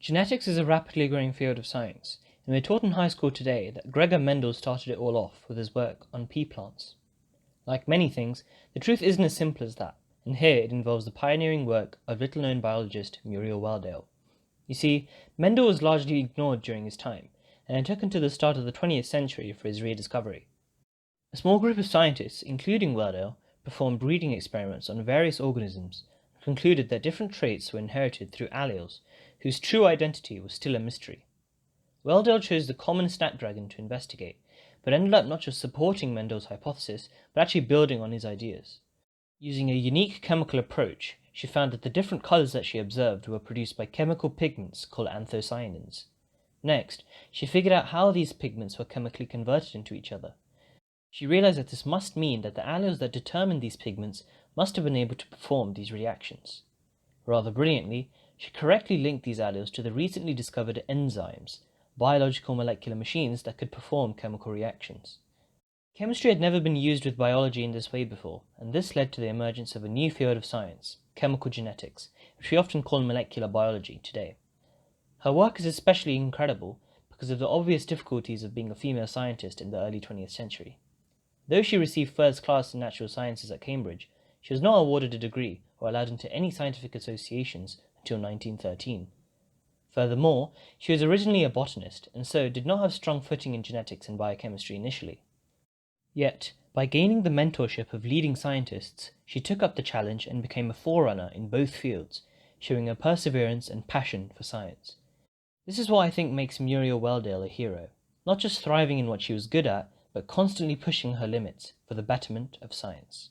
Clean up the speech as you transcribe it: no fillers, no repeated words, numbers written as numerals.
Genetics is a rapidly growing field of science, and we're taught in high school today that Gregor Mendel started it all off with his work on pea plants. Like many things, the truth isn't as simple as that, and here it involves the pioneering work of little-known biologist Muriel Wheldale. You see, Mendel was largely ignored during his time, and it took until the start of the 20th century for his rediscovery. A small group of scientists, including Wheldale, performed breeding experiments on various organisms and concluded that different traits were inherited through alleles, whose true identity was still a mystery. Wheldale chose the common snapdragon to investigate, but ended up not just supporting Mendel's hypothesis, but actually building on his ideas. Using a unique chemical approach, she found that the different colours that she observed were produced by chemical pigments called anthocyanins. Next, she figured out how these pigments were chemically converted into each other. She realized that this must mean that the alleles that determined these pigments must have been able to perform these reactions. Rather brilliantly, she correctly linked these alleles to the recently discovered enzymes, biological molecular machines that could perform chemical reactions. Chemistry had never been used with biology in this way before, and this led to the emergence of a new field of science, chemical genetics, which we often call molecular biology today. Her work is especially incredible because of the obvious difficulties of being a female scientist in the early 20th century. Though she received first class in natural sciences at Cambridge, she was not awarded a degree or allowed into any scientific associations until 1913. Furthermore, she was originally a botanist, and so did not have strong footing in genetics and biochemistry initially. Yet, by gaining the mentorship of leading scientists, she took up the challenge and became a forerunner in both fields, showing her perseverance and passion for science. This is what I think makes Muriel Wheldale a hero, not just thriving in what she was good at, but constantly pushing her limits for the betterment of science.